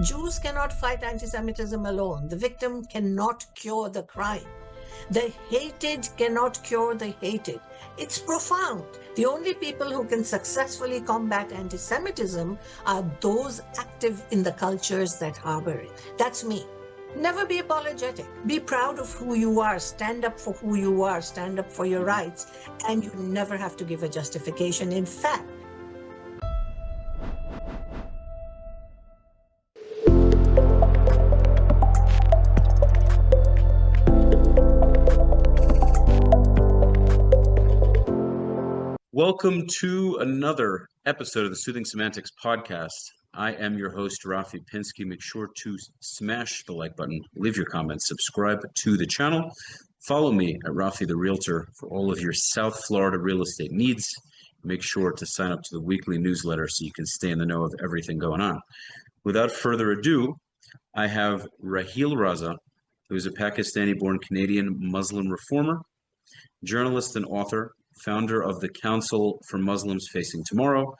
Jews cannot fight anti-Semitism alone. The victim cannot cure the crime. The hated cannot cure the hated. It's profound. The only people who can successfully combat anti-Semitism are those active in the cultures that harbor it. That's me. Never be apologetic. Be proud of who you are. Stand up for who you are. Stand up for your rights. And you never have to give a justification. In fact, welcome to another episode of the Soothing Semantics podcast. I am your host, Rafi Pinsky. Make sure to smash the like button, leave your comments, subscribe to the channel. Follow me at Rafi the Realtor for all of your South Florida real estate needs. Make sure to sign up to the weekly newsletter so you can stay in the know of everything going on. Without further ado, I have Raheel Raza, who is a Pakistani-born Canadian Muslim reformer, journalist and author, founder of the Council for Muslims Facing Tomorrow.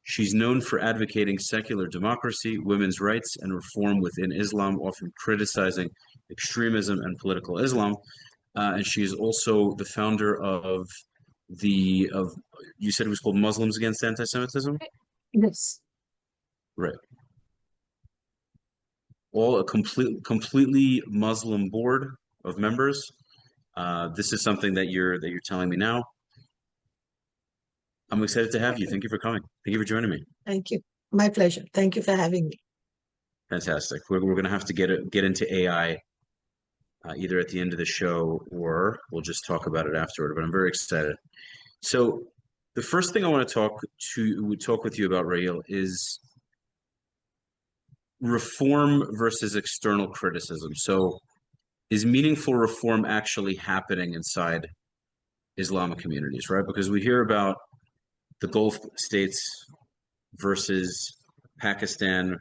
She's known for advocating secular democracy, women's rights, and reform within Islam, often criticizing extremism and political Islam. And she is also the founder of you said it was called Muslims Against Anti-Semitism? yes. Right. All a completely Muslim board of members. This is something that you're telling me now. I'm excited to have you. Thank you for coming. Thank you for joining me. Thank you. My pleasure. Thank you for having me. Fantastic. We're going to have to get into AI either at the end of the show or we'll just talk about it afterward. But I'm very excited. So the first thing I want to talk with you about, Raheel, is reform versus external criticism. So is meaningful reform actually happening inside Islamic communities, right? Because we hear about the Gulf states versus Pakistan,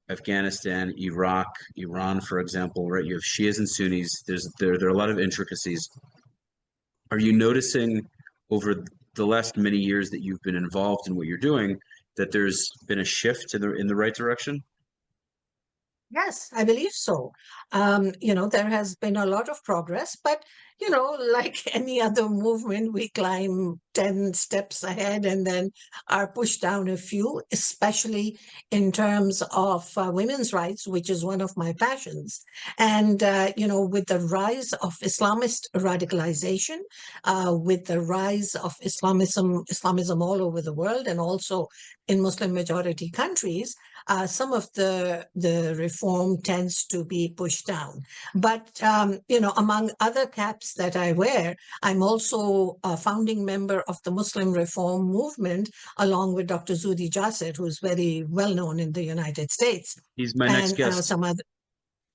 Afghanistan, Iraq, Iran, for example, right? You have Shias and Sunnis. There are a lot of intricacies. Are you noticing over the last many years that you've been involved in what you're doing that there's been a shift in the right direction? Yes, I believe so. There has been a lot of progress, but, like any other movement, we climb 10 steps ahead and then are pushed down a few, especially in terms of women's rights, which is one of my passions. And, with the rise of Islamist radicalization, with the rise of Islamism all over the world and also in Muslim majority countries, some of the reform tends to be pushed down. But, among other caps that I wear, I'm also a founding member of the Muslim Reform Movement, along with Dr. Zuhdi Jasser, who's very well known in the United States. He's my next guest. Some other.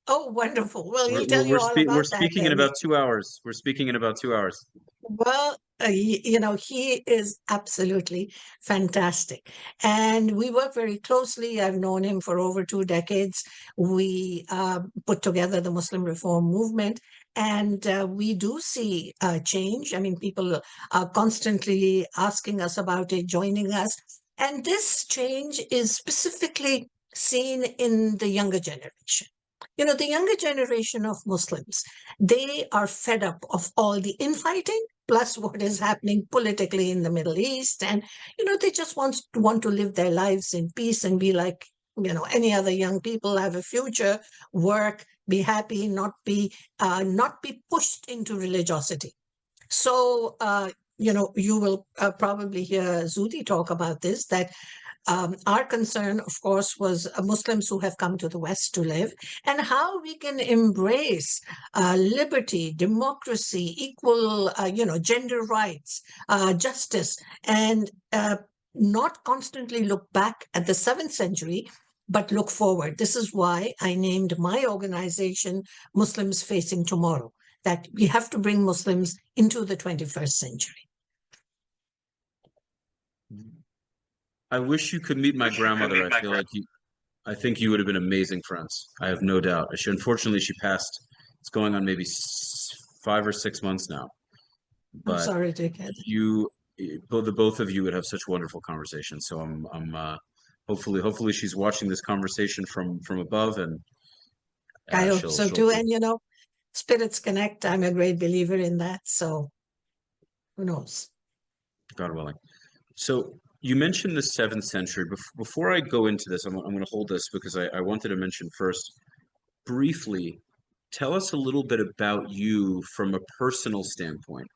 Oh, wonderful. Well, he'll tell you We're all about we're that. speaking in about 2 hours. We're speaking in about 2 hours. Well, he is absolutely fantastic. And we work very closely. I've known him for over 2 decades. We put together the Muslim Reform Movement, and we do see change. I mean, people are constantly asking us about it, joining us. And this change is specifically seen in the younger generation. The younger generation of Muslims, they are fed up of all the infighting, plus what is happening politically in the Middle East. And, they just want to live their lives in peace and be like, any other young people, have a future, work, be happy, not be pushed into religiosity. So, you will probably hear Zuhdi talk about this, that our concern, of course, was Muslims who have come to the West to live, and how we can embrace liberty, democracy, equal, gender rights, justice, and not constantly look back at the 7th century, but look forward. This is why I named my organization Muslims Facing Tomorrow, that we have to bring Muslims into the 21st century. I wish you could meet my grandmother. I think you would have been amazing friends. I have no doubt. Unfortunately, she passed. It's going on maybe 5 or 6 months now. But I'm sorry to hear that. the both of you would have such wonderful conversations. So hopefully she's watching this conversation from above, and I hope she'll so too. And, spirits connect. I'm a great believer in that. So who knows? God willing. So you mentioned the 7th century. Before I go into this, I'm going to hold this because I wanted to mention first, briefly, tell us a little bit about you from a personal standpoint.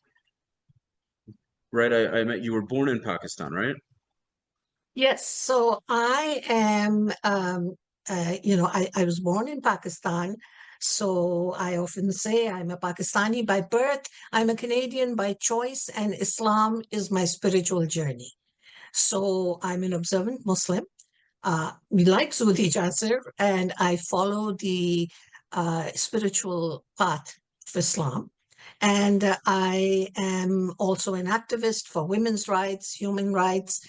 Right, I met you were born in Pakistan, right? Yes. So I am, I was born in Pakistan. So I often say I'm a Pakistani by birth. I'm a Canadian by choice, and Islam is my spiritual journey. So I'm an observant Muslim. We like Soothing Semantics, and I follow the spiritual path of Islam. And I am also an activist for women's rights, human rights.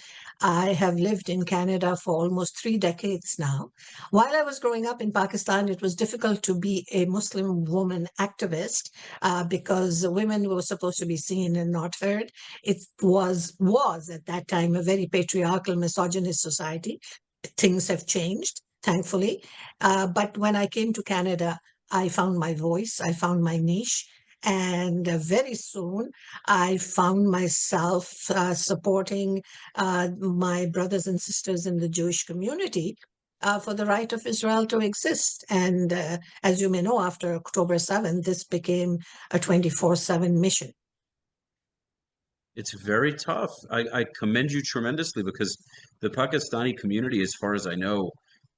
I have lived in Canada for almost 3 decades now. While I was growing up in Pakistan, it was difficult to be a Muslim woman activist because women were supposed to be seen and not heard. It was at that time a very patriarchal, misogynist society. Things have changed, thankfully. But when I came to Canada, I found my voice, I found my niche. And very soon, I found myself supporting my brothers and sisters in the Jewish community for the right of Israel to exist. And as you may know, after October 7th, this became a 24/7 mission. It's very tough. I commend you tremendously because the Pakistani community, as far as I know,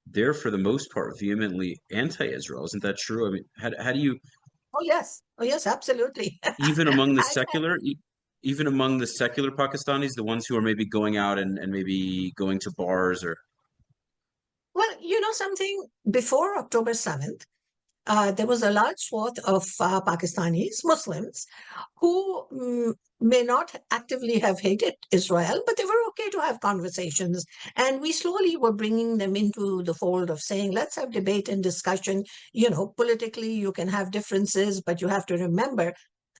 they're for the most part vehemently anti-Israel. Isn't that true? I mean, how do you Oh, yes. Oh, yes, absolutely. even among the I- secular, even among the secular Pakistanis, the ones who are maybe going out and maybe going to bars or Well, you know something? Before October 7th, there was a large swath of Pakistanis, Muslims, who may not actively have hated Israel, but they were okay to have conversations. And we slowly were bringing them into the fold of saying, let's have debate and discussion. Politically, you can have differences, but you have to remember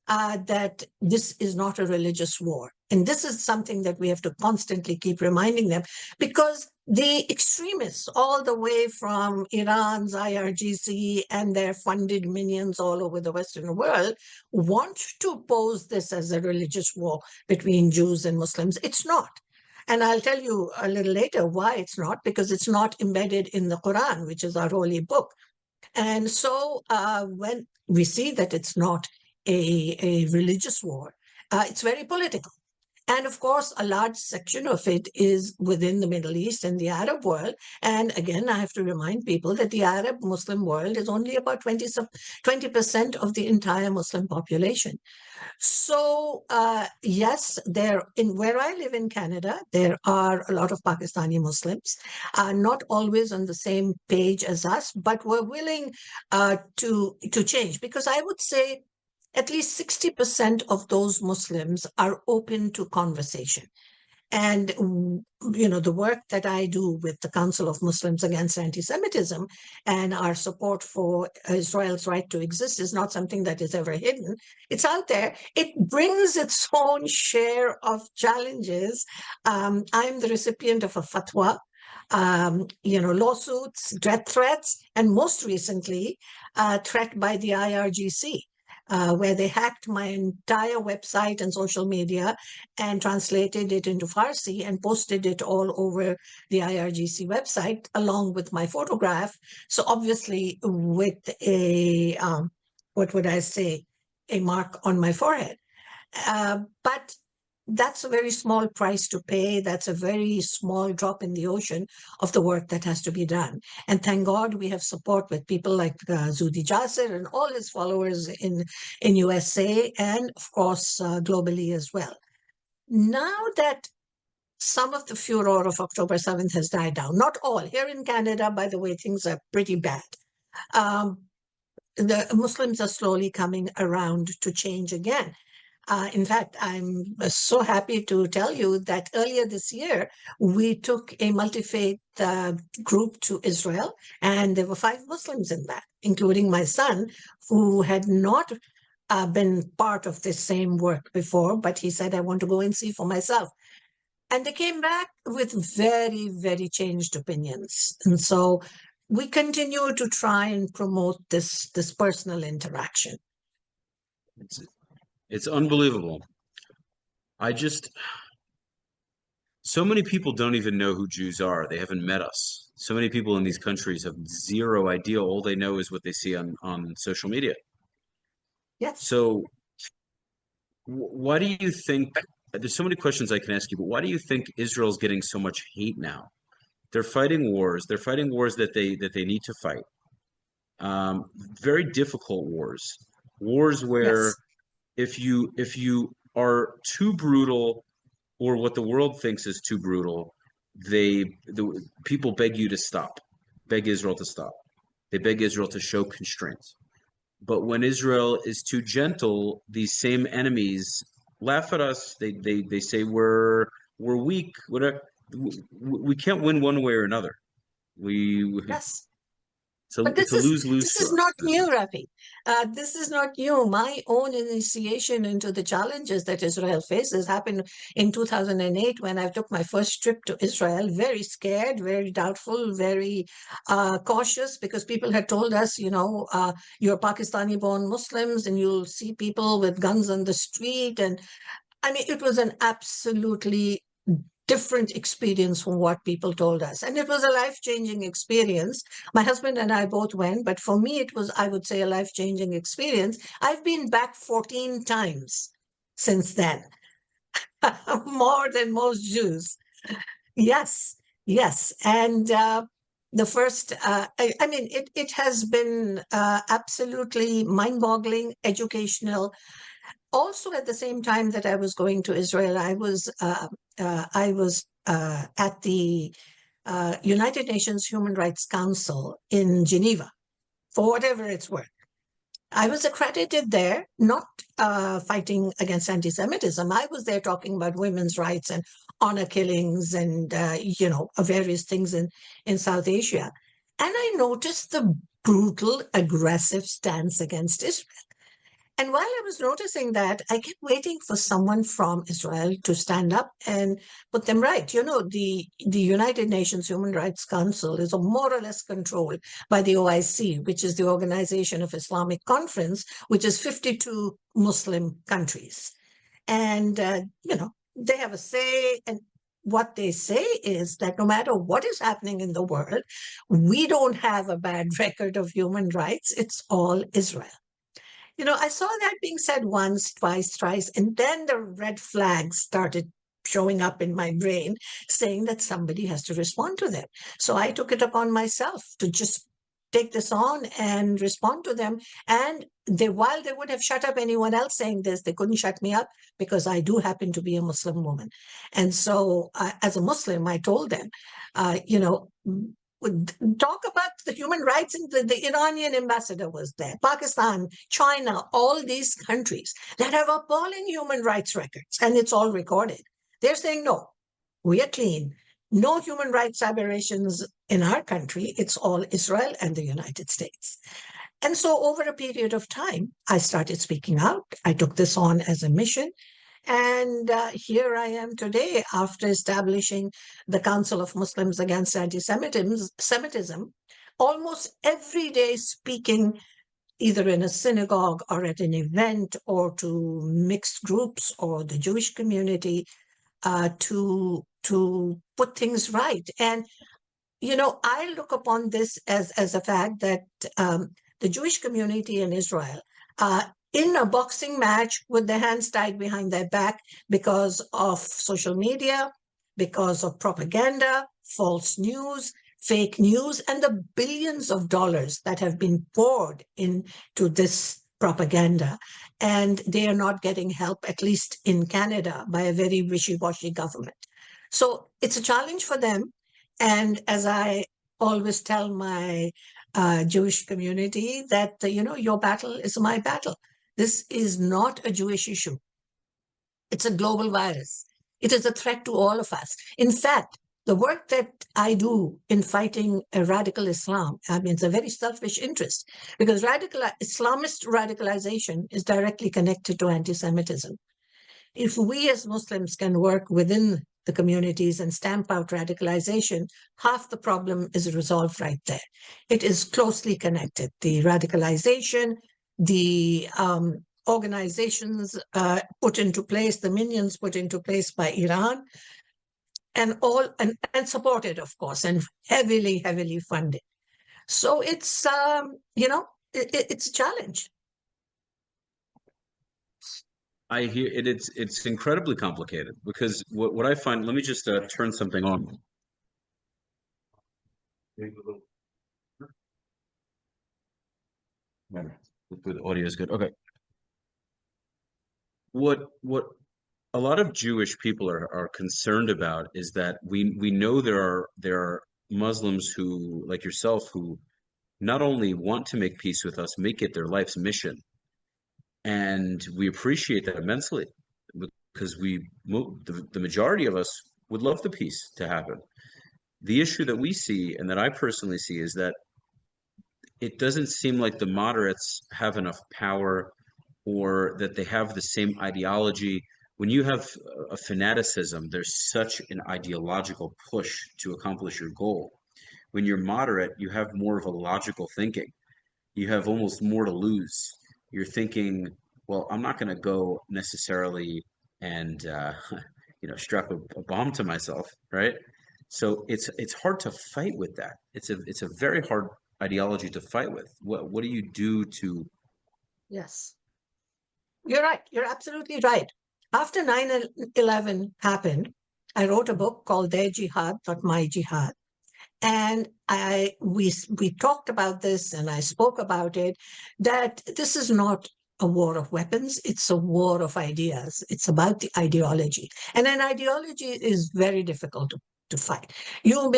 that this is not a religious war. And this is something that we have to constantly keep reminding them, because the extremists, all the way from Iran's IRGC and their funded minions all over the Western world, want to pose this as a religious war between Jews and Muslims. It's not. And I'll tell you a little later why it's not, because it's not embedded in the Quran, which is our holy book. And so when we see that it's not a religious war, it's very political. And of course, a large section of it is within the Middle East and the Arab world. And again, I have to remind people that the Arab Muslim world is only about 20% of the entire Muslim population. So yes, where I live in Canada, there are a lot of Pakistani Muslims, not always on the same page as us, but we're willing to change, because I would say at least 60% of those Muslims are open to conversation. And, the work that I do with the Council of Muslims Against Antisemitism and our support for Israel's right to exist is not something that is ever hidden. It's out there. It brings its own share of challenges. I'm the recipient of a fatwa, lawsuits, death threats, and most recently, a threat by the IRGC. Where they hacked my entire website and social media and translated it into Farsi and posted it all over the IRGC website along with my photograph. So obviously with a, what would I say, a mark on my forehead. But that's a very small price to pay. That's a very small drop in the ocean of the work that has to be done. And thank God we have support with people like Zudi Jasser and all his followers in USA and, of course, globally as well. Now that some of the furor of October 7th has died down, not all. Here in Canada, by the way, things are pretty bad. The Muslims are slowly coming around to change again. In fact, I'm so happy to tell you that earlier this year, we took a multi-faith group to Israel, and there were 5 Muslims in that, including my son, who had not been part of this same work before, but he said, I want to go and see for myself. And they came back with very, very changed opinions. And so we continue to try and promote this personal interaction. It's unbelievable. So many people don't even know who Jews are. They haven't met us. So many people in these countries have zero idea. All they know is what they see on social media. Yes. So why do you think, there's so many questions I can ask you, but why do you think Israel's getting so much hate now? They're fighting wars. They're fighting wars that they need to fight. Very difficult wars. Wars where Yes. if you are too brutal, or what the world thinks is too brutal, the people beg you to stop, beg Israel to stop. They beg Israel to show constraints. But when Israel is too gentle, these same enemies laugh at us. They say we're weak. Whatever. We can't win one way or another. Yes. So But it's a lose-lose this for is not us. new, Rafi. This is not new. My own initiation into the challenges that Israel faces happened in 2008 when I took my first trip to Israel. Very scared, very doubtful, very cautious, because people had told us, you're Pakistani-born Muslims and you'll see people with guns on the street. And I mean, it was an absolutely different experience from what people told us. And it was a life-changing experience. My husband and I both went, but for me, it was, I would say, a life-changing experience. I've been back 14 times since then, more than most Jews. Yes, yes. And the first, I mean, it has been absolutely mind-boggling, educational. Also, at the same time that I was going to Israel, I was at the United Nations Human Rights Council in Geneva, for whatever it's worth. I was accredited there, not fighting against anti-Semitism. I was there talking about women's rights and honor killings and various things in South Asia. And I noticed the brutal, aggressive stance against Israel. And while I was noticing that, I kept waiting for someone from Israel to stand up and put them right. The United Nations Human Rights Council is more or less controlled by the OIC, which is the Organization of Islamic Conference, which is 52 Muslim countries. And, they have a say. And what they say is that no matter what is happening in the world, we don't have a bad record of human rights. It's all Israel. I saw that being said once, twice, thrice, and then the red flags started showing up in my brain saying that somebody has to respond to them. So I took it upon myself to just take this on and respond to them. And while they would have shut up anyone else saying this, they couldn't shut me up because I do happen to be a Muslim woman. And so as a Muslim, I told them, talk about the human rights, and the Iranian ambassador was there, Pakistan, China, all these countries that have appalling human rights records, and it's all recorded. They're saying, no, we are clean. No human rights aberrations in our country. It's all Israel and the United States. And so over a period of time, I started speaking out. I took this on as a mission. And here I am today after establishing the Council of Muslims Against Antisemitism, almost every day speaking either in a synagogue or at an event or to mixed groups or the Jewish community to put things right. And, I look upon this as a fact that the Jewish community in Israel in a boxing match with their hands tied behind their back because of social media, because of propaganda, false news, fake news, and the billions of dollars that have been poured into this propaganda. And they are not getting help, at least in Canada, by a very wishy-washy government. So it's a challenge for them. And as I always tell my Jewish community that, your battle is my battle. This is not a Jewish issue. It's a global virus. It is a threat to all of us. In fact, the work that I do in fighting a radical Islam, it's a very selfish interest, because Islamist radicalization is directly connected to anti-Semitism. If we as Muslims can work within the communities and stamp out radicalization, half the problem is resolved right there. It is closely connected. The radicalization, the organizations put into place, the minions put into place by Iran, and supported, of course, and heavily, heavily funded. So it's, it's a challenge. I hear it. It's incredibly complicated because what I find. Let me just turn something on. The audio is good. Okay. What a lot of Jewish people are concerned about is that we know there are Muslims who, like yourself, who not only want to make peace with us, make it their life's mission. And we appreciate that immensely because the majority of us would love the peace to happen. The issue that we see, and that I personally see, is that it doesn't seem like the moderates have enough power or that they have the same ideology. When you have a fanaticism, there's such an ideological push to accomplish your goal. When you're moderate, you have more of a logical thinking. You have almost more to lose. You're thinking, well, I'm not going to go necessarily and strap a bomb to myself, right? So it's hard to fight with that. It's a very hard ideology to fight with. What do you do to? Yes, you're right. You're absolutely right. After 9/11 happened, I wrote a book called Their Jihad, Not My Jihad. And we talked about this, and I spoke about it, that this is not a war of weapons. It's a war of ideas. It's about the ideology. And an ideology is very difficult to fight. You'll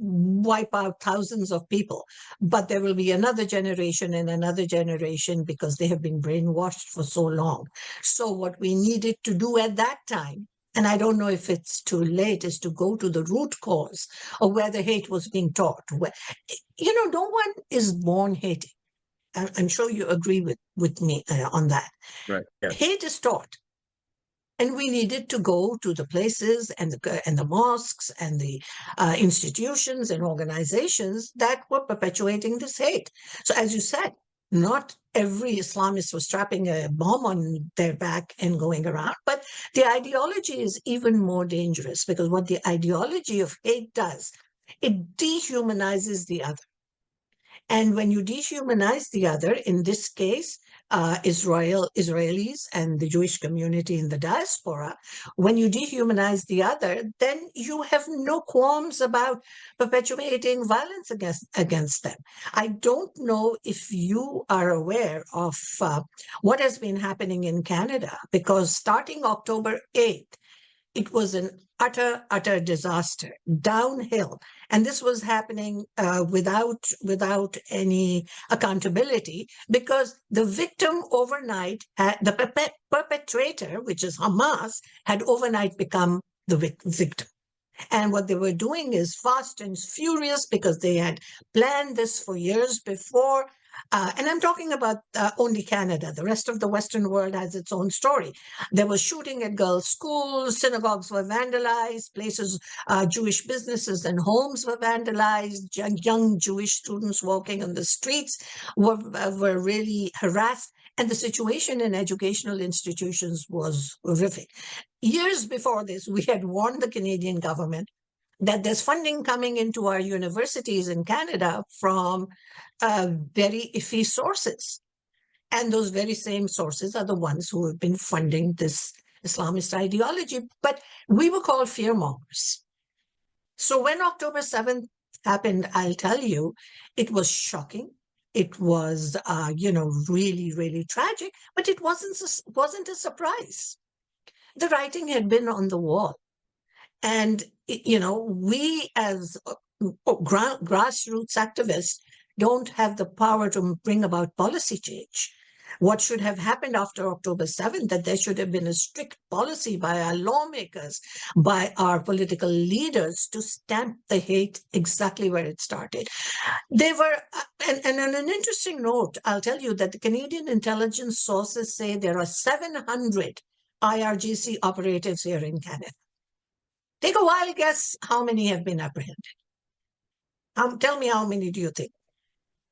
wipe out thousands of people, but there will be another generation and another generation because they have been brainwashed for so long. So what we needed to do at that time, and I don't know if it's too late, is to go to the root cause of where the hate was being taught. No one is born hating. I'm sure you agree with me on that. Right. Yes. Hate is taught. And we needed to go to the places and the mosques and the institutions and organizations that were perpetuating this hate. So as you said, not every Islamist was strapping a bomb on their back and going around, but the ideology is even more dangerous because what the ideology of hate does, it dehumanizes the other. And when you dehumanize the other, in this case, Israelis and the Jewish community in the diaspora, when you dehumanize the other, then you have no qualms about perpetuating violence against them. I don't know if you are aware of what has been happening in Canada, because starting October 8th, it was an utter disaster, downhill. And this was happening without any accountability, because the victim overnight, the perpetrator, which is Hamas, had overnight become the victim. And what they were doing is fast and furious because they had planned this for years before. And I'm talking about only Canada. The rest of the Western world has its own story. There was shooting at girls' schools, synagogues were vandalized, Jewish businesses and homes were vandalized, young Jewish students walking on the streets were really harassed. And the situation in educational institutions was horrific. Years before this, we had warned the Canadian government that there's funding coming into our universities in Canada from very iffy sources. And those very same sources are the ones who have been funding this Islamist ideology. But we were called fearmongers. So when October 7th happened, I'll tell you, it was shocking. It was, really, really tragic, but it wasn't a surprise. The writing had been on the wall. And, we as grassroots activists don't have the power to bring about policy change. What should have happened after October 7th, that there should have been a strict policy by our lawmakers, by our political leaders to stamp the hate exactly where it started. They were, and on an interesting note, I'll tell you that the Canadian intelligence sources say there are 700 IRGC operatives here in Canada. Take a wild guess how many have been apprehended. Tell me how many do you think?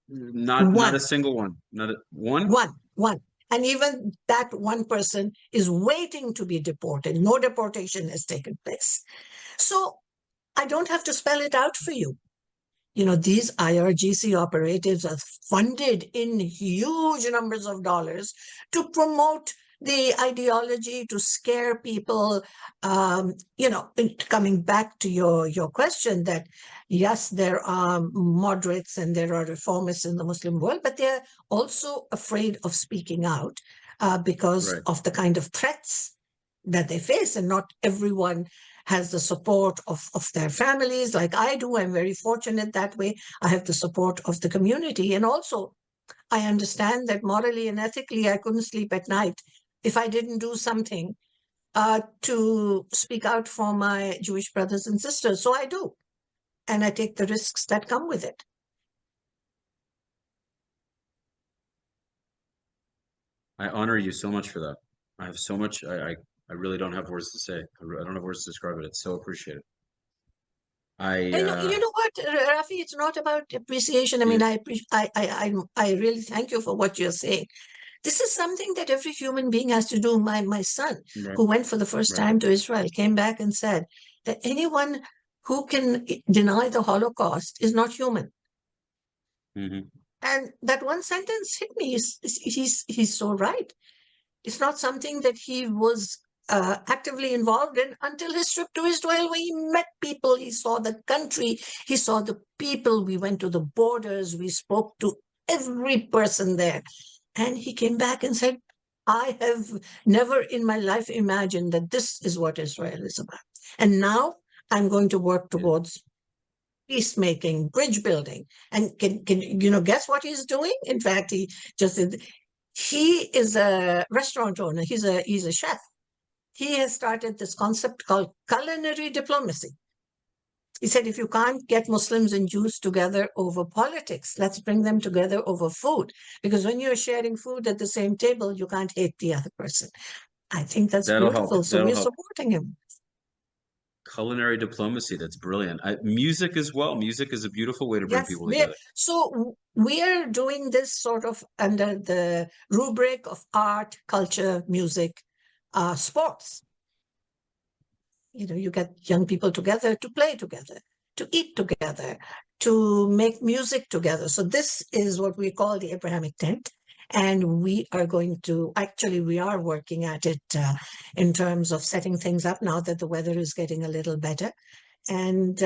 Not a single one. Not a, one? One. And even that one person is waiting to be deported. No deportation has taken place. So I don't have to spell it out for you. You know, these IRGC operatives are funded in huge numbers of dollars to promote the ideology, to scare people. You know, coming back to your question that, yes, there are moderates and there are reformists in the Muslim world, but they're also afraid of speaking out because of the kind of threats that they face, and not everyone has the support of their families like I do. I'm very fortunate that way. I have the support of the community. And also, I understand that morally and ethically, I couldn't sleep at night if I didn't do something to speak out for my Jewish brothers and sisters. So I do. And I take the risks that come with it. I honor you so much for that. I have so much, I really don't have words to say. I don't have words to describe it. It's so appreciated. You know what, Rafi, it's not about appreciation. I mean, I really thank you for what you're saying. This is something that every human being has to do. My son, who went for the first time to Israel, came back and said that anyone who can deny the Holocaust is not human. And that one sentence hit me. He's so right. It's not something that he was actively involved in until his trip to Israel, where he met people, he saw the country, he saw the people, we went to the borders, we spoke to every person there. And he came back and said, I have never in my life imagined that this is what Israel is about. And now I'm going to work towards peacemaking, bridge building. And can you know, guess what he's doing? In fact, he is a restaurant owner. He's a chef. He has started this concept called culinary diplomacy. He said, if you can't get Muslims and Jews together over politics, let's bring them together over food. Because when you're sharing food at the same table, you can't hate the other person. I think that's beautiful. So we're supporting him. Culinary diplomacy, that's brilliant. Music as well. Music is a beautiful way to bring people together. So we are doing this sort of under the rubric of art, culture, music, sports. You know, you get young people together to play together, to eat together, to make music together. So this is what we call the Abrahamic Tent. And we are going to, actually, we are working at it in terms of setting things up now that the weather is getting a little better. And,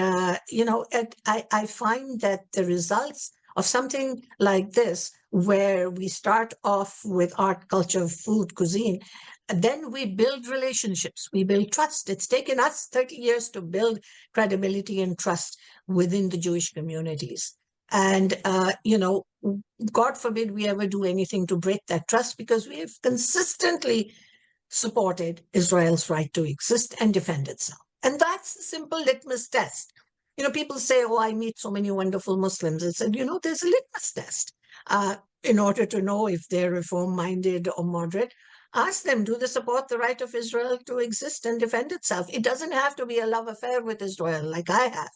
you know, I find that the results of something like this, where we start off with art, culture, food, cuisine, then we build relationships, we build trust. It's taken us 30 years to build credibility and trust within the Jewish communities. And, you know, God forbid we ever do anything to break that trust, because we have consistently supported Israel's right to exist and defend itself. And that's the simple litmus test. You know, people say, oh, I meet so many wonderful Muslims. I said, you know, there's a litmus test in order to know if they're reform-minded or moderate. Ask them, do they support the right of Israel to exist and defend itself? It doesn't have to be a love affair with Israel like I have,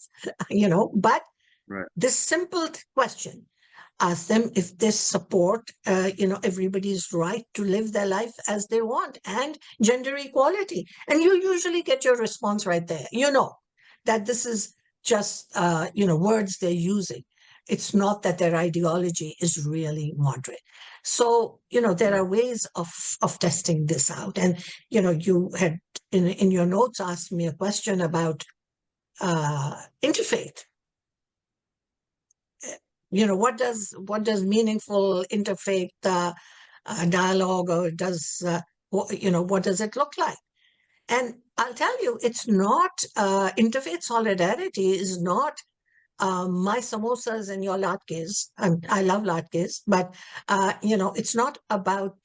you know, but this simple question, ask them if they support, you know, everybody's right to live their life as they want and gender equality. And you usually get your response right there. You know that this is just, you know, words they're using. It's not that their ideology is really moderate. So, you know, there are ways of testing this out. And, you know, you had in your notes asked me a question about interfaith. You know, what does meaningful interfaith dialogue, or does, you know, what does it look like? And I'll tell you, it's not, interfaith solidarity is not my samosas and your latkes. I love latkes, but, you know, it's not about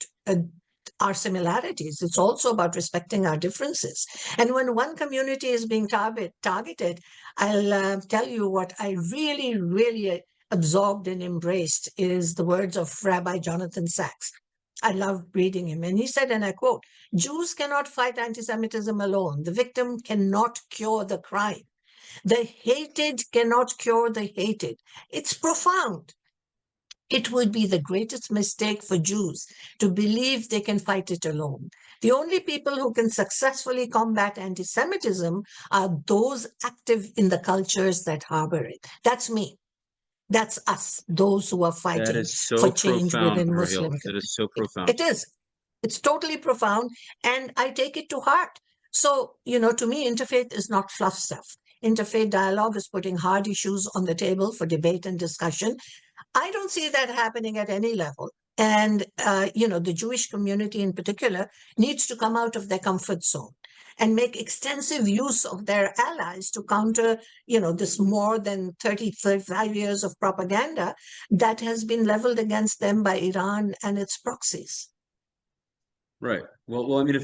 our similarities. It's also about respecting our differences. And when one community is being targeted, I'll tell you what I really absorbed and embraced is the words of Rabbi Jonathan Sachs. I love reading him. And he said, and I quote, Jews cannot fight anti-Semitism alone. The victim cannot cure the crime. The hated cannot cure the hated. It's profound. It would be the greatest mistake for Jews to believe they can fight it alone. The only people who can successfully combat anti-Semitism are those active in the cultures that harbor it. That's me. That's us, those who are That fighting is for so change profound, within Raheel. Muslim. That is so profound. It is. It's totally profound, and I take it to heart. So, to me, interfaith is not fluff stuff. Interfaith dialogue is putting hard issues on the table for debate and discussion. I don't see that happening at any level. And, the Jewish community in particular needs to come out of their comfort zone and make extensive use of their allies to counter, this more than 35 years of propaganda that has been leveled against them by Iran and its proxies. Right. Well, I mean,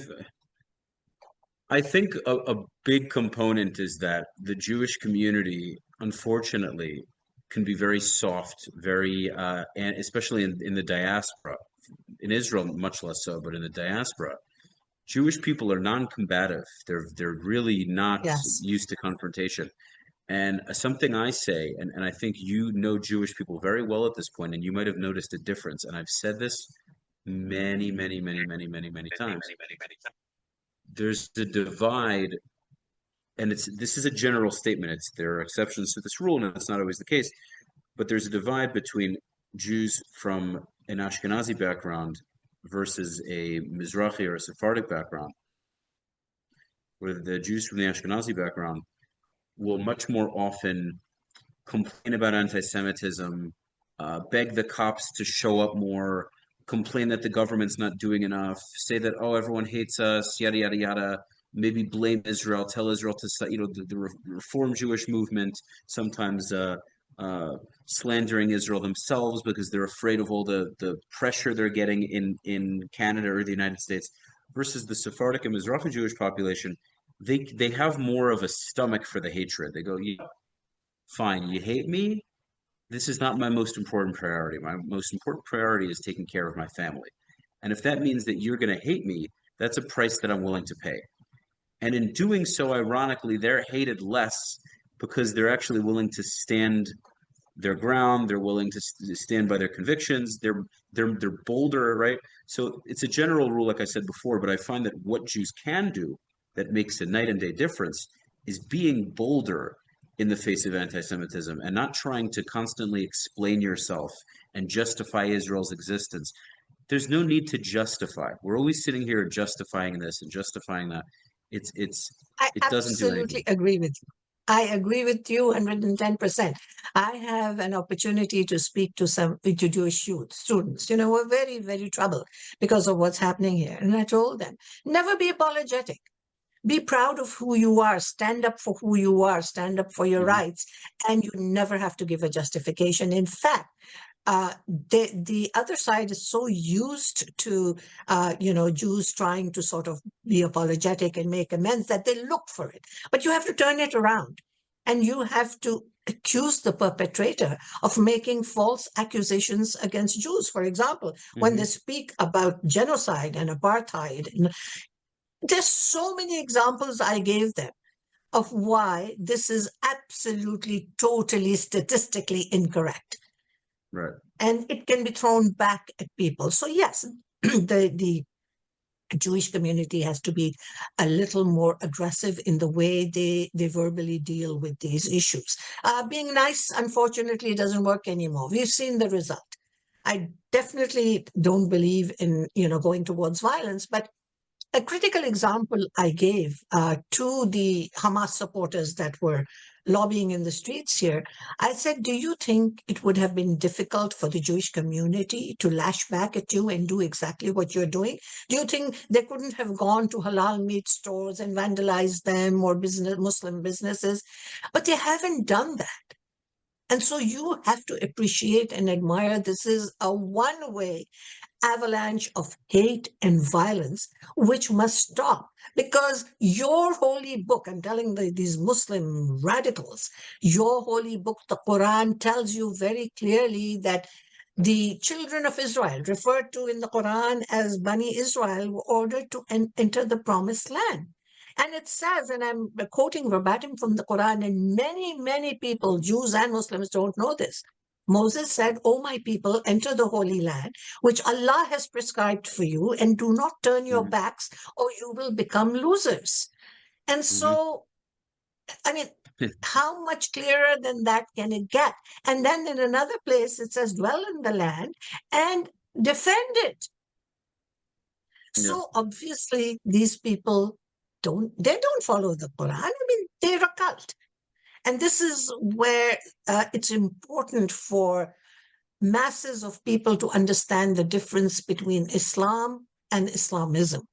I think a big component is that the Jewish community, unfortunately, can be very soft, very, and especially in the diaspora. In Israel, much less so, but in the diaspora, Jewish people are non-combative. They're really not Yes. used to confrontation. And something I say, and I think you know Jewish people very well at this point, and you might have noticed a difference. And I've said this many, many, many, many, many, many times. There's the divide, and this is a general statement. There are exceptions to this rule, and it's not always the case. But there's a divide between Jews from an Ashkenazi background versus a Mizrahi or a Sephardic background, where the Jews from the Ashkenazi background will much more often complain about anti-Semitism, beg the cops to show up more, complain that the government's not doing enough, say that, oh, everyone hates us, yada, yada, yada, maybe blame Israel, tell Israel to, the Reform Jewish movement, sometimes slandering Israel themselves because they're afraid of all the pressure they're getting in Canada or the United States, versus the Sephardic and Mizrahi Jewish population. They have more of a stomach for the hatred. They go, yeah, fine, you hate me. This is not my most important priority. My most important priority is taking care of my family. And if that means that you're going to hate me, that's a price that I'm willing to pay. And in doing so, ironically, they're hated less because they're actually willing to stand their ground. They're willing to stand by their convictions. They're bolder, right? So it's a general rule, like I said before, but I find that what Jews can do that makes a night and day difference is being bolder in the face of anti-Semitism and not trying to constantly explain yourself and justify Israel's existence. There's no need to justify. We're always sitting here justifying this and justifying that. It doesn't do anything. Absolutely agree with you. I agree with you 110%. I have an opportunity to speak to Jewish youth students, who are very, very troubled because of what's happening here. And I told them, never be apologetic. Be proud of who you are. Stand up for who you are. Stand up for your rights. And you never have to give a justification. In fact, the other side is so used to, Jews trying to sort of be apologetic and make amends that they look for it. But you have to turn it around. And you have to accuse the perpetrator of making false accusations against Jews. For example, when they speak about genocide and apartheid, there's so many examples I gave them of why this is absolutely, totally, statistically incorrect. Right. And it can be thrown back at people. So yes, the Jewish community has to be a little more aggressive in the way they verbally deal with these issues. Being nice, unfortunately, doesn't work anymore. We've seen the result. I definitely don't believe in, going towards violence, but a critical example I gave to the Hamas supporters that were lobbying in the streets here, I said, do you think it would have been difficult for the Jewish community to lash back at you and do exactly what you're doing? Do you think they couldn't have gone to halal meat stores and vandalized them or Muslim businesses? But they haven't done that. And so you have to appreciate and admire this is a one-way avalanche of hate and violence, which must stop. Because your holy book, I'm telling these Muslim radicals, your holy book, the Quran, tells you very clearly that The children of Israel, referred to in the Quran as Bani Israel, were ordered to enter the promised land. And it says, and I'm quoting verbatim from the Quran, and many, many people, Jews and Muslims, don't know this. Moses said, "O my people, enter the Holy Land, which Allah has prescribed for you, and do not turn your Mhm. backs, or you will become losers." And so, I mean, how much clearer than that can it get? And then in another place, it says, "Dwell in the land and defend it." Yeah. So obviously, these people don't follow the Quran. I mean, they're a cult. And this is where it's important for masses of people to understand the difference between Islam and Islamism.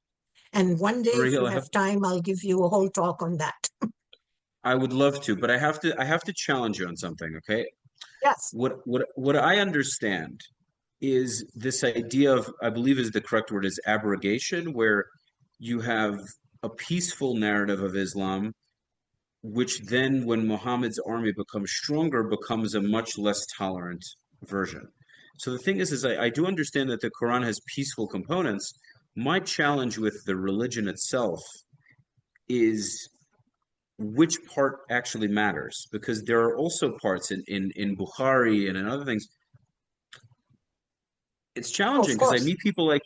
And one day, if you Raheel, have time, I'll give you a whole talk on that. I would love to, but I have to challenge you on something, okay? Yes. What I understand is this idea of, I believe is the correct word, is abrogation, where you have a peaceful narrative of Islam, which then, when Muhammad's army becomes stronger, becomes a much less tolerant version. So the thing is I do understand that the Quran has peaceful components. My challenge with the religion itself is which part actually matters, because there are also parts in Bukhari and in other things. It's challenging Of because course. I meet people like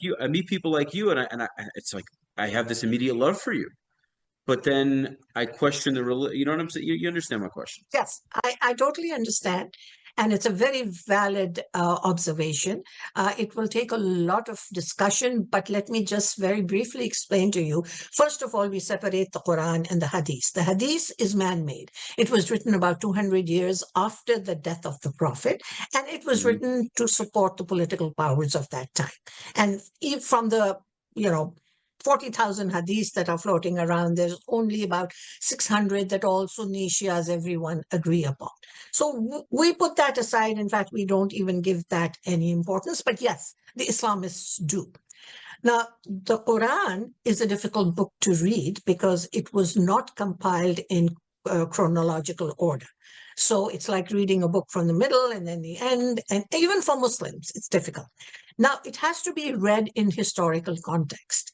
you, and it's like I have this immediate love for you, but then I question you know what I'm saying? You understand my question? Yes, I totally understand. And it's a very valid observation. It will take a lot of discussion, but let me just very briefly explain to you. First of all, we separate the Quran and the Hadith. The Hadith is man-made. It was written about 200 years after the death of the Prophet, and it was Hmm. written to support the political powers of that time. And from the, 40,000 hadiths that are floating around, there's only about 600 that all Sunni Shias, everyone agree upon. So we put that aside. In fact, we don't even give that any importance. But yes, the Islamists do. Now, the Quran is a difficult book to read because it was not compiled in chronological order. So it's like reading a book from the middle and then the end. And even for Muslims, it's difficult. Now, it has to be read in historical context.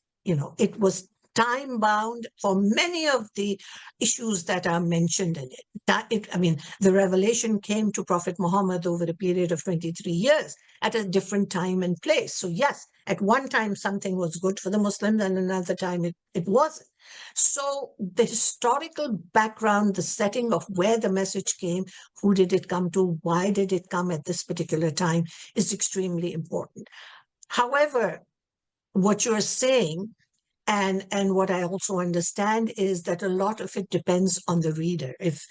It was time bound for many of the issues that are mentioned in it. I mean, the revelation came to Prophet Muhammad over a period of 23 years at a different time and place. So yes, at one time something was good for the Muslims and another time it wasn't. So the historical background, the setting of where the message came, who did it come to, why did it come at this particular time, is extremely important. However, what you're saying, and what I also understand, is that a lot of it depends on the reader. If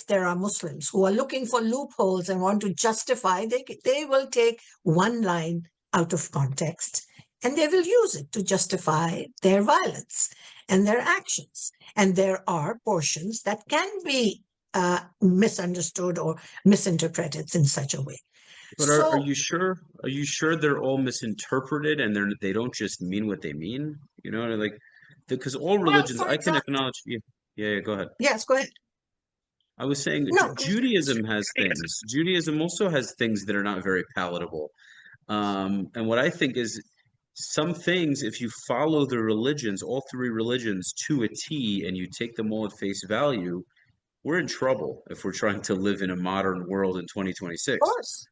there are Muslims who are looking for loopholes and want to justify, they will take one line out of context and they will use it to justify their violence and their actions. And there are portions that can be misunderstood or misinterpreted in such a way. But are So, you sure? Are you sure they're all misinterpreted and they don't just mean what they mean? Like, because all well, religions, for I can example, acknowledge. Yeah, yeah, go ahead. yes, go ahead. I was saying that No, Judaism has things. Judaism also has things that are not very palatable. And what I think is some things, if you follow the religions, all three religions to a T, and you take them all at face value, we're in trouble if we're trying to live in a modern world in 2026. course.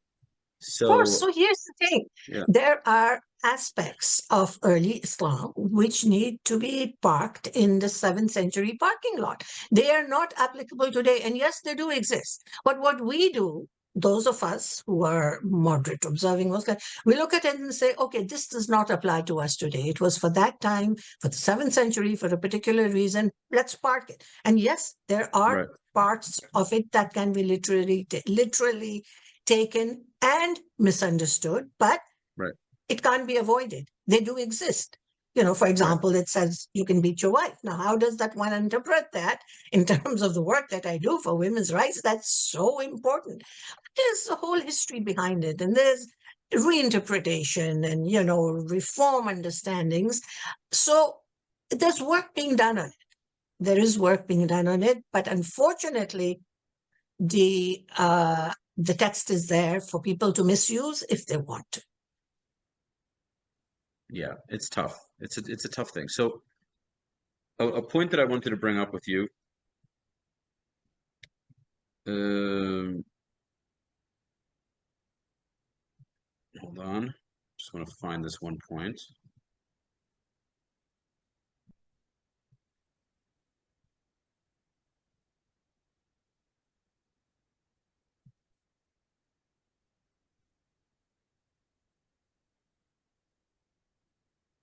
Of course. So, So here's the thing. yeah, There are aspects of early Islam which need to be parked in the 7th century parking lot. They are not applicable today. And yes, they do exist. But what we do, those of us who are moderate observing Muslims, we look at it and say, okay, this does not apply to us today. It was for that time, for the 7th century, for a particular reason. Let's park it. And yes, there are right, parts of it that can be literally taken and misunderstood, but right, it can't be avoided. They do exist. For right. example, it says you can beat your wife. Now, how does that one interpret that in terms of the work that I do for women's rights? That's so important. There's a whole history behind it, and there's reinterpretation and, reform understandings. So there's work being done on it. There is work being done on it, but unfortunately, the the text is there for people to misuse if they want to. Yeah, it's tough. It's a tough thing. So a point that I wanted to bring up with you. Hold on. Just want to find this one point.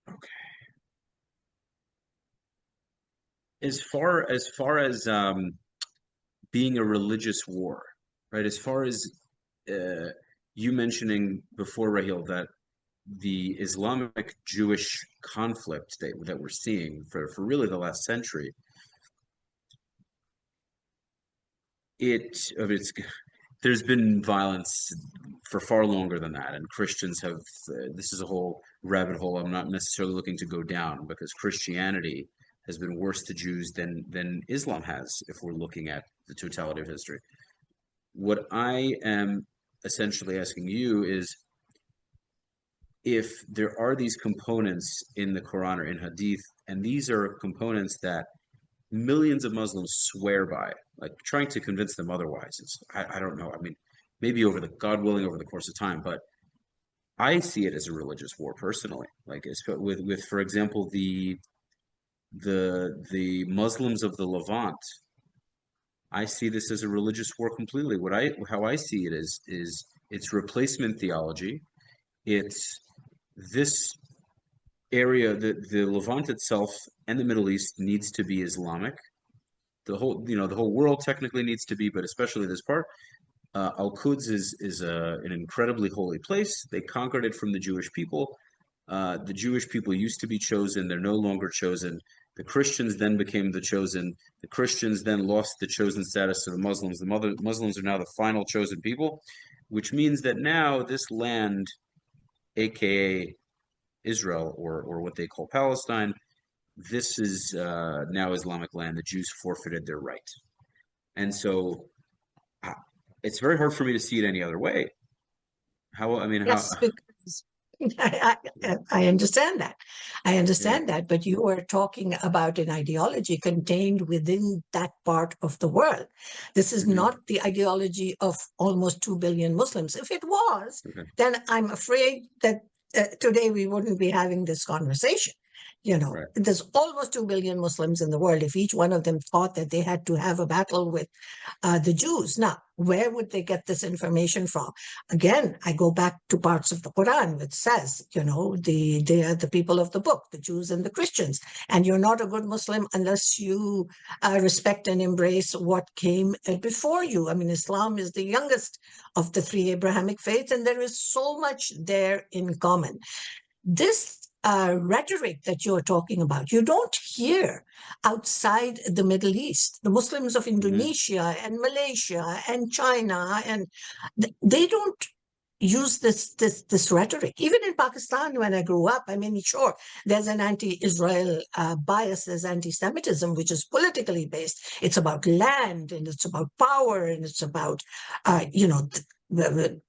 Okay. As far as being a religious war, right? As far as you mentioning before, Raheel, that the Islamic Jewish conflict that we're seeing for really the last century, there's been violence for far longer than that, and Christians have. This is a whole rabbit hole I'm not necessarily looking to go down, because Christianity has been worse to Jews than Islam has, if we're looking at the totality of history. What I am essentially asking you is, if there are these components in the Quran or in Hadith, and these are components that millions of Muslims swear by, like trying to convince them otherwise, I don't know. I mean, maybe God willing, over the course of time, but I see it as a religious war personally. Like with for example, the Muslims of the Levant. I see this as a religious war completely. How I see it is it's replacement theology. It's this area, the Levant itself and the Middle East needs to be Islamic. The whole world technically needs to be, but especially this part. Al-Quds is an incredibly holy place. They conquered it from the Jewish people. The Jewish people used to be chosen. They're no longer chosen. The Christians then became the chosen. The Christians then lost the chosen status to the Muslims. The Muslims are now the final chosen people, which means that now this land, aka Israel, or what they call Palestine, this is now Islamic land. The Jews forfeited their right. And so it's very hard for me to see it any other way. Yes, because I understand that. I understand that, but you are talking about an ideology contained within that part of the world. This is not the ideology of almost 2 billion Muslims. If it was, then I'm afraid that today we wouldn't be having this conversation. There's almost 2 billion Muslims in the world. If each one of them thought that they had to have a battle with the Jews, now, where would they get this information from? Again, I go back to parts of the Quran which says, they are the people of the book, the Jews and the Christians. And you're not a good Muslim unless you respect and embrace what came before you. I mean, Islam is the youngest of the 3 Abrahamic faiths, and there is so much there in common. This rhetoric that you're talking about, you don't hear outside the Middle East. The Muslims of Indonesia and Malaysia and China, and they don't use this rhetoric. Even in Pakistan, when I grew up, I mean, sure, there's an anti-Israel bias, there's anti-Semitism, which is politically based. It's about land, and it's about power, and it's about, the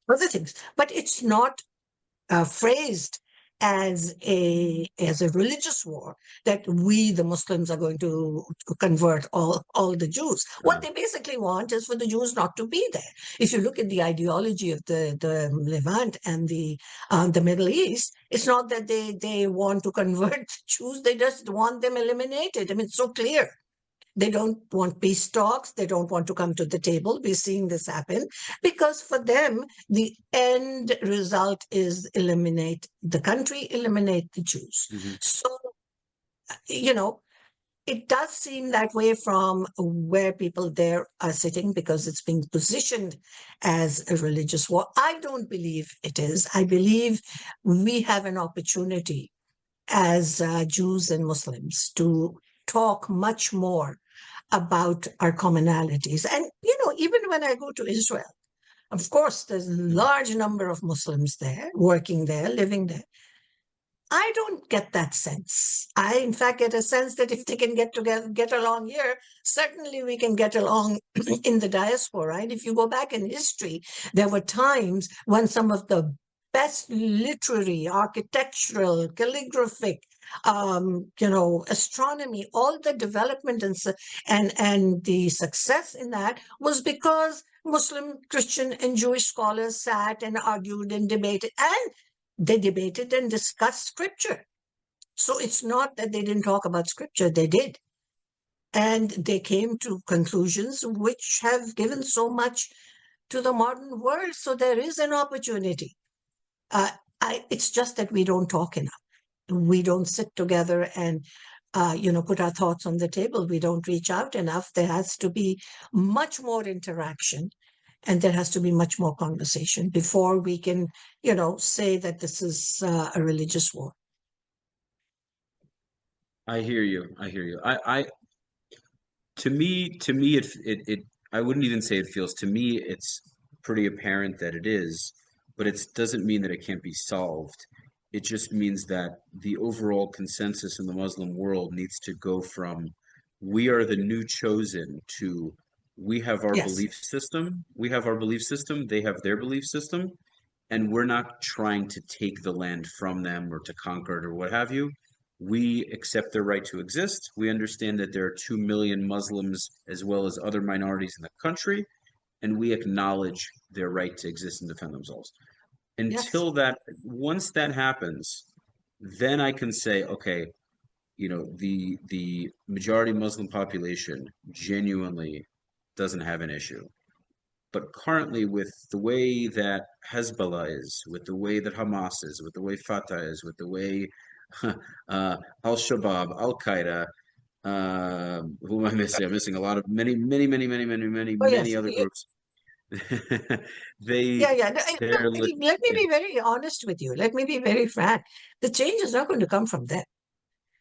other things. But it's not phrased as a religious war, that we, the Muslims, are going to convert all the Jews. What they basically want is for the Jews not to be there. If you look at the ideology of the Levant and the Middle East, it's not that they want to convert Jews, they just want them eliminated. I mean, it's so clear. They don't want peace talks. They don't want to come to the table. We're seeing this happen because for them, the end result is eliminate the country, eliminate the Jews. So, it does seem that way from where people there are sitting, because it's being positioned as a religious war. I don't believe it is. I believe we have an opportunity as Jews and Muslims to talk much more about our commonalities. And, even when I go to Israel, of course, there's a large number of Muslims there, working there, living there. I don't get that sense. I, in fact, get a sense that if they can get together, get along here, certainly we can get along in the diaspora, right? If you go back in history, there were times when some of the best literary, architectural, calligraphic, astronomy, all the development and the success in that was because Muslim, Christian, and Jewish scholars sat and argued and debated, and they debated and discussed scripture. So it's not that they didn't talk about scripture, they did. And they came to conclusions which have given so much to the modern world. So there is an opportunity. It's just that we don't talk enough. We don't sit together and put our thoughts on the table. We don't reach out enough. There has to be much more interaction, and there has to be much more conversation before we can, say that this is a religious war. I hear you. I hear you. To me, it I wouldn't even say it feels. To me, it's pretty apparent that it is, but it doesn't mean that it can't be solved. It just means that the overall consensus in the Muslim world needs to go from we are the new chosen to we have our Yes. belief system, we have our belief system, they have their belief system, and we're not trying to take the land from them or to conquer it or what have you. We accept their right to exist. We understand that there are 2 million Muslims as well as other minorities in the country, and we acknowledge their right to exist and defend themselves. Yes. Once that happens, then I can say, okay, the majority Muslim population genuinely doesn't have an issue. But currently, with the way that Hezbollah is, with the way that Hamas is, with the way Fatah is, with the way Al-Shabaab, Al-Qaeda, who am I missing? I'm missing a lot of Oh, yes. many other groups. Yeah. No, They're let me be very honest with you. Let me be very frank. The change is not going to come from them.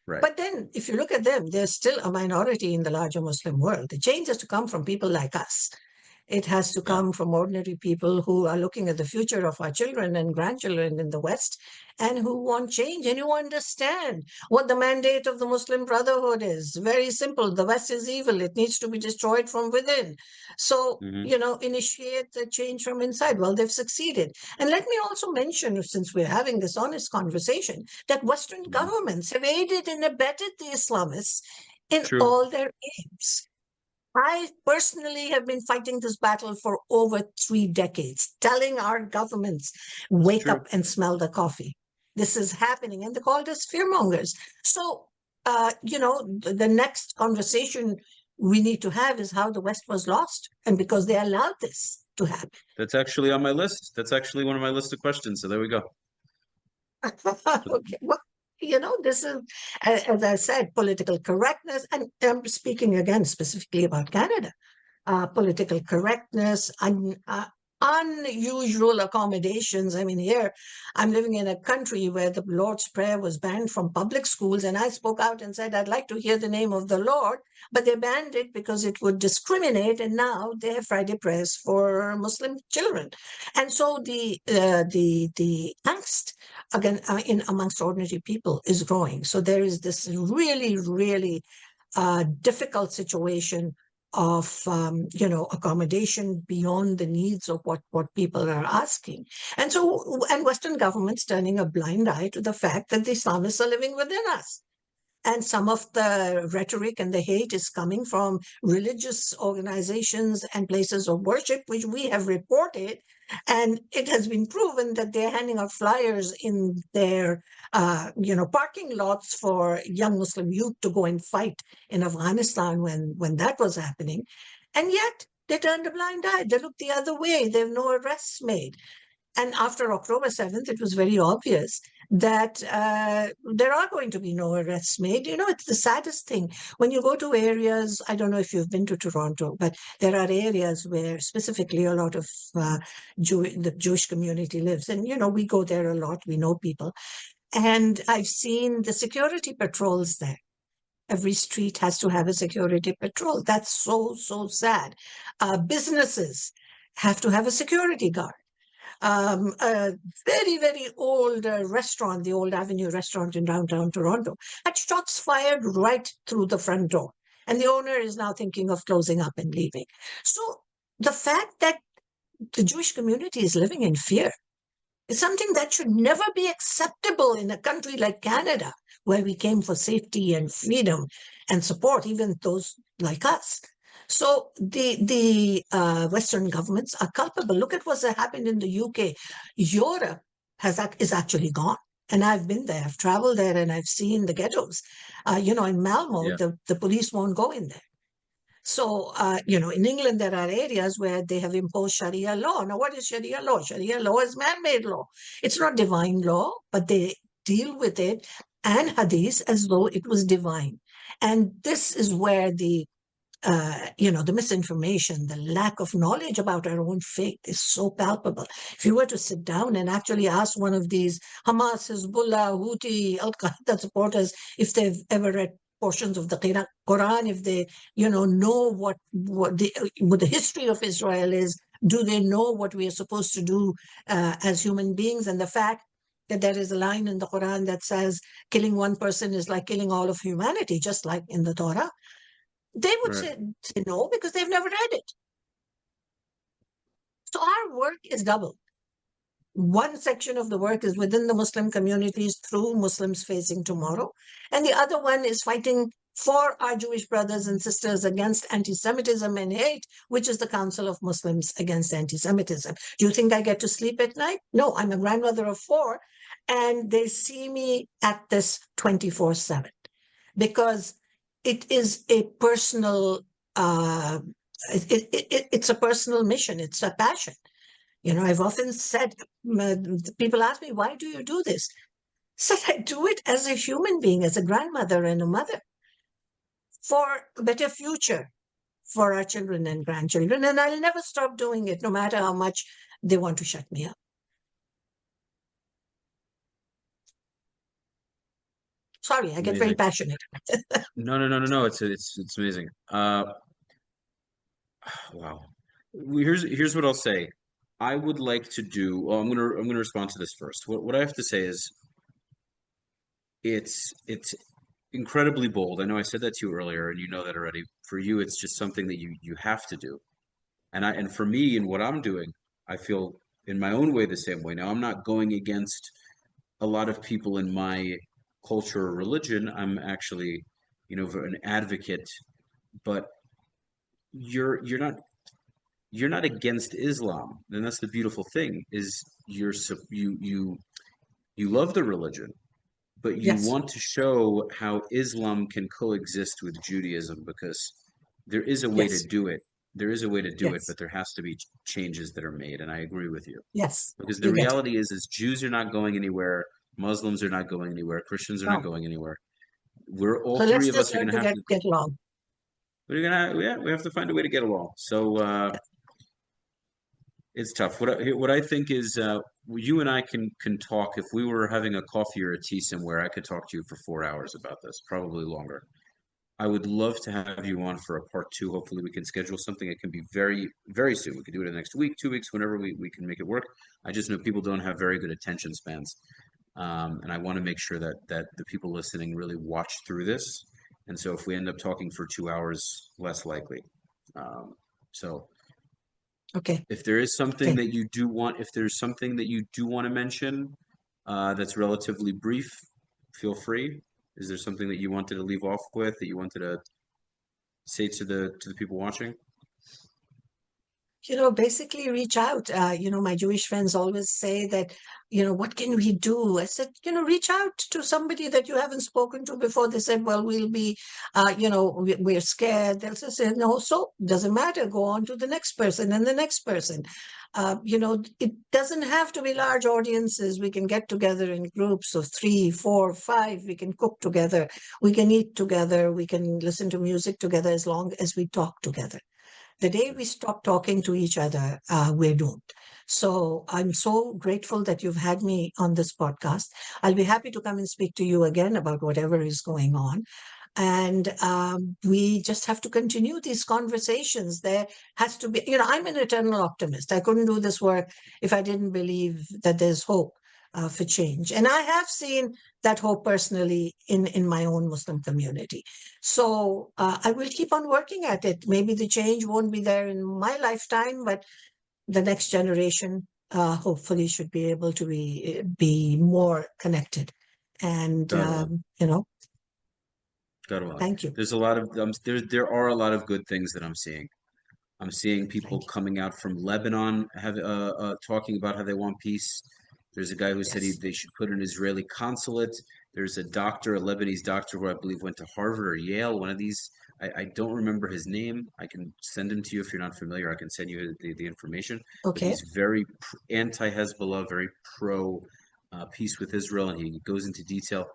right. But then, if you look at them, they're still a minority in the larger Muslim world. The change has to come from people like us. It has to Yeah. come from ordinary people who are looking at the future of our children and grandchildren in the West and who want change and who understand what the mandate of the Muslim Brotherhood is. Very simple. The West is evil. It needs to be destroyed from within. So, Hmm. initiate the change from inside. Well, they've succeeded. And let me also mention, since we're having this honest conversation, that Western Hmm. governments have aided and abetted the Islamists in True. all their aims. I personally have been fighting this battle for over 3 decades, telling our governments, wake True. up and smell the coffee. This is happening. And they called us fearmongers. So, the next conversation we need to have is how the West was lost. And because they allowed this to happen. That's actually on my list. That's actually one of my list of questions. So there we go. Okay. Well, this is, as I said, political correctness. And I'm speaking again specifically about Canada. Political correctness, unusual accommodations. I mean, here I'm living in a country where the Lord's Prayer was banned from public schools, and I spoke out and said, I'd like to hear the name of the Lord, but they banned it because it would discriminate, and now they have Friday prayers for Muslim children. And so the angst again in amongst ordinary people is growing. So there is this really, really difficult situation of accommodation beyond the needs of what people are asking. And Western governments turning a blind eye to the fact that the Islamists are living within us. And some of the rhetoric and the hate is coming from religious organizations and places of worship, which we have reported. And it has been proven that they're handing out flyers in their, parking lots for young Muslim youth to go and fight in Afghanistan when that was happening. And yet they turned a blind eye. They looked the other way. There were no arrests made. And after October 7th, it was very obvious that there are going to be no arrests made. It's the saddest thing. When you go to areas, I don't know if you've been to Toronto, but there are areas where specifically a lot of the Jewish community lives. And, we go there a lot. We know people. And I've seen the security patrols there. Every street has to have a security patrol. That's so, so sad. Businesses have to have a security guard. A very, very old restaurant, the Old Avenue restaurant in downtown Toronto, had shots fired right through the front door. And the owner is now thinking of closing up and leaving. So the fact that the Jewish community is living in fear is something that should never be acceptable in a country like Canada, where we came for safety and freedom and support, even those like us. So the Western governments are culpable. Look at what's happened in the UK. Europe is actually gone. And I've been there. I've traveled there and I've seen the ghettos. In Malmo, the police won't go in there. So, in England, there are areas where they have imposed Sharia law. Now, what is Sharia law? Sharia law is man-made law. It's not divine law, but they deal with it and Hadith as though it was divine. And this is where the misinformation, the lack of knowledge about our own faith is so palpable. If you were to sit down and actually ask one of these Hamas, Hezbollah, Houthi, Al-Qaeda supporters if they've ever read portions of the Quran, if they, know what the history of Israel is, do they know what we are supposed to do as human beings? And the fact that there is a line in the Quran that says killing one person is like killing all of humanity, just like in the Torah. They would say no because they've never read it. So our work is double. One section of the work is within the Muslim communities through Muslims Facing Tomorrow. And the other one is fighting for our Jewish brothers and sisters against anti-Semitism and hate, which is the Council of Muslims Against Anti-Semitism. Do you think I get to sleep at night? No, I'm a grandmother of 4, and they see me at this 24/7 because it is a personal, it's a personal mission. It's a passion. I've often said, people ask me, why do you do this? So I do it as a human being, as a grandmother and a mother, for a better future for our children and grandchildren. And I'll never stop doing it, no matter how much they want to shut me up. Sorry, I get very passionate. No. It's amazing. Wow. Here's what I'll say. I would like to do. Well, I'm gonna respond to this first. What I have to say is, it's incredibly bold. I know I said that to you earlier, and you know that already. For you, it's just something that you have to do. And for me, in what I'm doing, I feel in my own way the same way. Now, I'm not going against a lot of people in my culture or religion. I'm actually, an advocate, but you're not against Islam. And that's the beautiful thing is you love the religion, but you want to show how Islam can coexist with Judaism because there is a way to do it. There is a way to do it, but there has to be changes that are made. And I agree with you. Yes. Because the reality is Jews are not going anywhere. Muslims are not going anywhere. Christians are not going anywhere. We're all three of us are going to have to get along. we have to find a way to get along. So it's tough. What I think is you and I can talk. If we were having a coffee or a tea somewhere, I could talk to you for 4 hours about this, probably longer. I would love to have you on for a part 2. Hopefully we can schedule something. It can be very, very soon. We could do it in the next week, 2 weeks, whenever we can make it work. I just know people don't have very good attention spans. And I want to make sure that the people listening really watch through this. And so if we end up talking for 2 hours, less likely. Okay. If there is something that you do want, if there's something that you do want to mention that's relatively brief, feel free. Is there something that you wanted to leave off with, that you wanted to say to the people watching? Basically reach out. My Jewish friends always say that, what can we do? I said, reach out to somebody that you haven't spoken to before. They said, well, we'll be, we're scared. They'll say, no, so doesn't matter. Go on to the next person and the next person. It doesn't have to be large audiences. We can get together in groups of 3, 4, 5. We can cook together. We can eat together. We can listen to music together as long as we talk together. The day we stop talking to each other, we're doomed. So I'm so grateful that you've had me on this podcast. I'll be happy to come and speak to you again about whatever is going on. And we just have to continue these conversations. There has to be, I'm an eternal optimist. I couldn't do this work if I didn't believe that there's hope for change. And I have seen that hope personally in my own Muslim community. So I will keep on working at it. Maybe the change won't be there in my lifetime, but the next generation hopefully should be able to be more connected. And, thank you. There's a lot of there are a lot of good things that I'm seeing. I'm seeing people coming out from Lebanon talking about how they want peace. There's a guy who said they should put an Israeli consulate. There's a doctor, a Lebanese doctor who I believe went to Harvard or Yale. One of these, I don't remember his name. I can send him to you if you're not familiar. I can send you the information. Okay. But he's very anti-Hezbollah, very pro peace with Israel, and he goes into detail.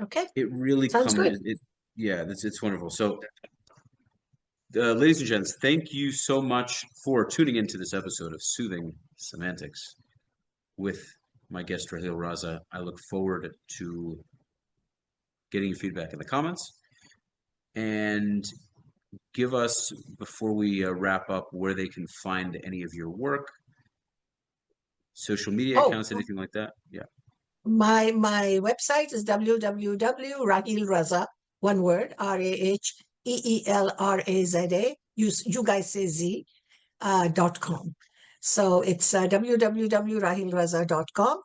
Okay. It really sounds good. It's wonderful. So, ladies and gents, thank you so much for tuning into this episode of Soothing Semantics with my guest Raheel Raza. I look forward to getting your feedback in the comments, and give us, before we wrap up, where they can find any of your work, social media accounts, anything like that. Yeah. My website is www.raheelraza, one word, RAHEELRAZA. You guys say Z, .com. So it's www.raheelraza.com.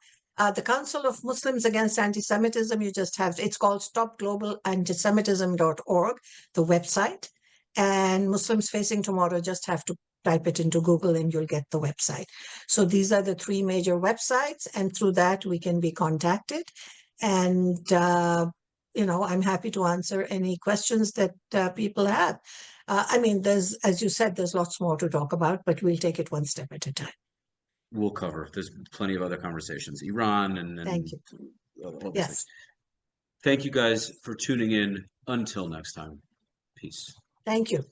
The Council of Muslims Against Antisemitism, it's called stopglobalantisemitism.org, the website. And Muslims Facing Tomorrow, just have to type it into Google and you'll get the website. So these are the three major websites, and through that we can be contacted. And, I'm happy to answer any questions that people have. As you said, there's lots more to talk about, but we'll take it one step at a time. We'll cover. There's plenty of other conversations, Iran and Thank you. All these things. Thank you guys for tuning in. Until next time, peace. Thank you.